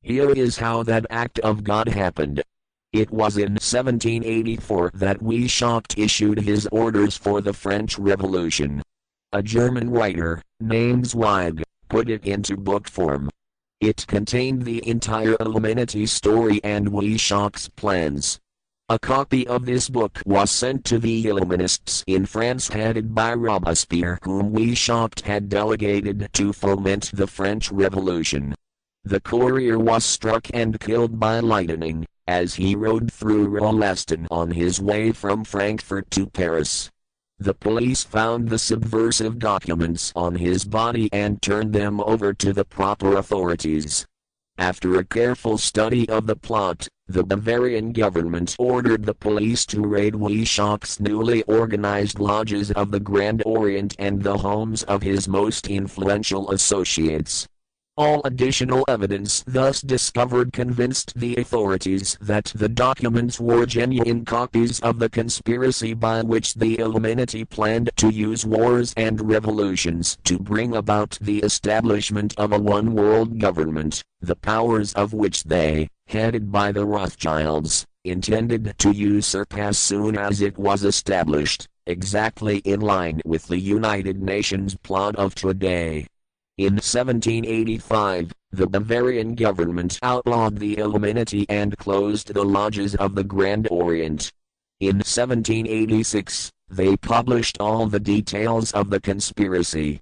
Here is how that act of God happened. It was in 1784 that Weishaupt issued his orders for the French Revolution. A German writer, named Zweig, put it into book form. It contained the entire Illuminati story and Weishaupt's plans. A copy of this book was sent to the Illuminists in France headed by Robespierre, whom Weishaupt had delegated to foment the French Revolution. The courier was struck and killed by lightning, as he rode through Rolleston on his way from Frankfurt to Paris. The police found the subversive documents on his body and turned them over to the proper authorities. After a careful study of the plot, the Bavarian government ordered the police to raid Weishaupt's newly organized lodges of the Grand Orient and the homes of his most influential associates. All additional evidence thus discovered convinced the authorities that the documents were genuine copies of the conspiracy by which the Illuminati planned to use wars and revolutions to bring about the establishment of a one-world government, the powers of which they, headed by the Rothschilds, intended to usurp as soon as it was established, exactly in line with the United Nations plot of today. In 1785, the Bavarian government outlawed the Illuminati and closed the lodges of the Grand Orient. In 1786, they published all the details of the conspiracy.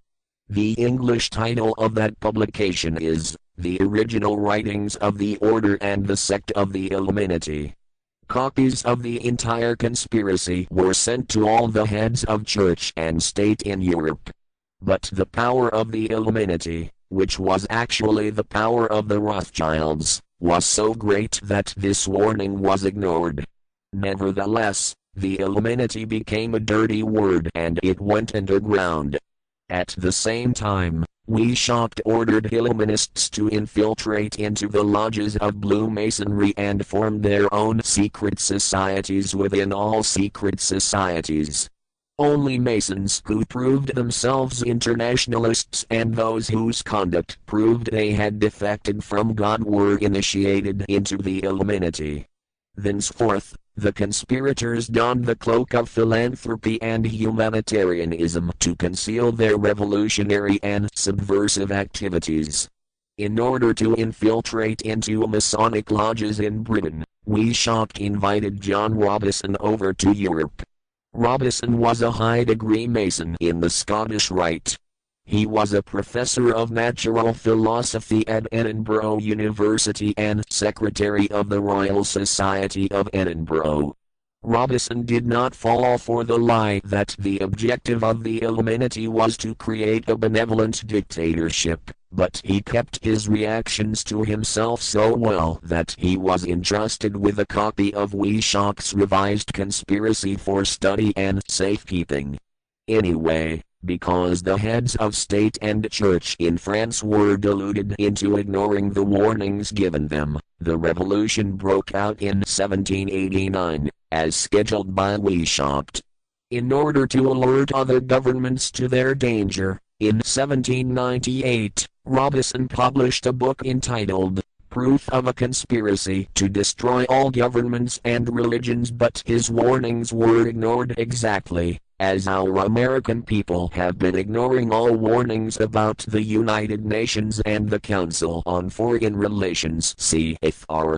The English title of that publication is, The Original Writings of the Order and the Sect of the Illuminati. Copies of the entire conspiracy were sent to all the heads of church and state in Europe. But the power of the Illuminati, which was actually the power of the Rothschilds, was so great that this warning was ignored. Nevertheless, the Illuminati became a dirty word and it went underground. At the same time, Weishaupt ordered Illuminists to infiltrate into the lodges of Blue Masonry and form their own secret societies within all secret societies. Only Masons who proved themselves internationalists and those whose conduct proved they had defected from God were initiated into the Illuminati. Thenceforth, the conspirators donned the cloak of philanthropy and humanitarianism to conceal their revolutionary and subversive activities. In order to infiltrate into Masonic lodges in Britain, Weishaupt invited John Robison over to Europe. Robison was a high-degree Mason in the Scottish Rite. He was a professor of natural philosophy at Edinburgh University and secretary of the Royal Society of Edinburgh. Robison did not fall for the lie that the objective of the Illuminati was to create a benevolent dictatorship, but he kept his reactions to himself so well that he was entrusted with a copy of Weishaupt's revised conspiracy for study and safekeeping. Anyway, because the heads of state and church in France were deluded into ignoring the warnings given them, the revolution broke out in 1789, as scheduled by Weishaupt. In order to alert other governments to their danger, in 1798, Robison published a book entitled, Proof of a Conspiracy to Destroy All Governments and Religions, but his warnings were ignored exactly, as our American people have been ignoring all warnings about the United Nations and the Council on Foreign Relations (CFR).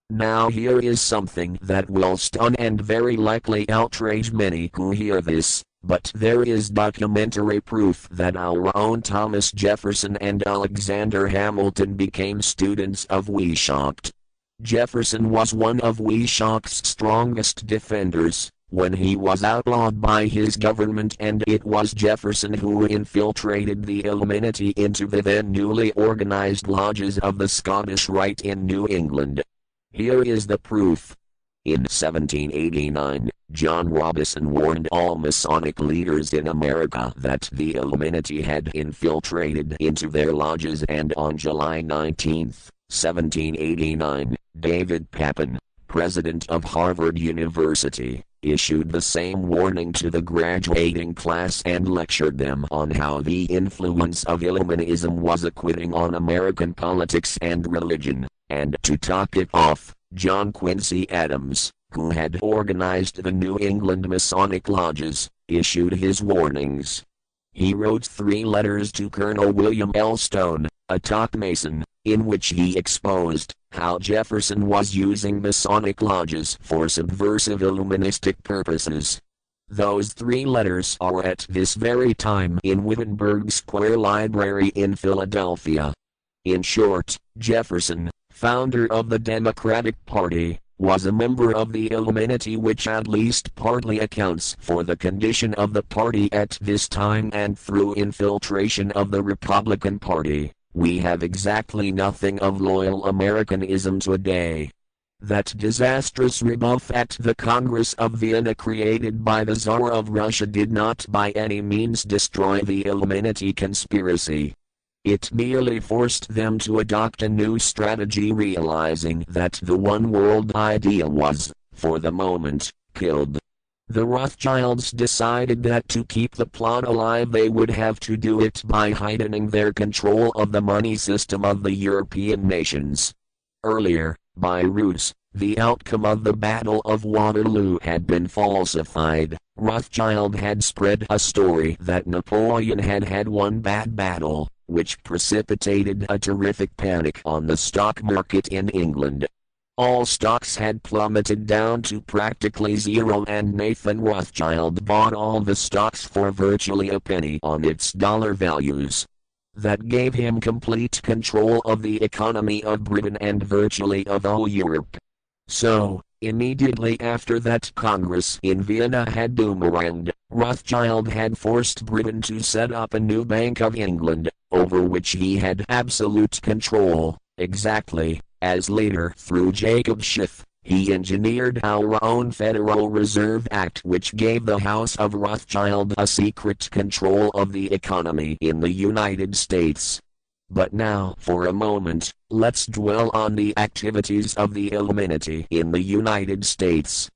Now here is something that will stun and very likely outrage many who hear this. But there is documentary proof that our own Thomas Jefferson and Alexander Hamilton became students of Weishaupt. Jefferson was one of Weishaupt's strongest defenders when he was outlawed by his government, and it was Jefferson who infiltrated the Illuminati into the then newly organized lodges of the Scottish Rite in New England. Here is the proof. In 1789, John Robison warned all Masonic leaders in America that the Illuminati had infiltrated into their lodges, and on July 19, 1789, David Papin, president of Harvard University, issued the same warning to the graduating class and lectured them on how the influence of Illuminism was acquitting on American politics and religion, And to top it off, John Quincy Adams, who had organized the New England Masonic lodges, issued his warnings. He wrote 3 letters to Colonel William L. Stone, a top Mason, in which he exposed how Jefferson was using Masonic lodges for subversive Illuministic purposes. Those 3 letters are at this very time in Wittenberg Square Library in Philadelphia. In short, Jefferson, founder of the Democratic Party, was a member of the Illuminati, which at least partly accounts for the condition of the party at this time, and through infiltration of the Republican Party, we have exactly nothing of loyal Americanism today. That disastrous rebuff at the Congress of Vienna created by the Tsar of Russia did not by any means destroy the Illuminati conspiracy. It merely forced them to adopt a new strategy, realizing that the one world idea was, for the moment, killed. The Rothschilds decided that to keep the plot alive they would have to do it by heightening their control of the money system of the European nations. Earlier, by ruse, the outcome of the Battle of Waterloo had been falsified. Rothschild had spread a story that Napoleon had had one bad battle, which precipitated a terrific panic on the stock market in England. All stocks had plummeted down to practically zero, and Nathan Rothschild bought all the stocks for virtually a penny on its dollar values. That gave him complete control of the economy of Britain and virtually of all Europe. So, immediately after that Congress in Vienna had boomeranged, Rothschild had forced Britain to set up a new Bank of England, over which he had absolute control, exactly as later through Jacob Schiff, he engineered our own Federal Reserve Act, which gave the House of Rothschild a secret control of the economy in the United States. But now, for a moment, let's dwell on the activities of the Illuminati in the United States.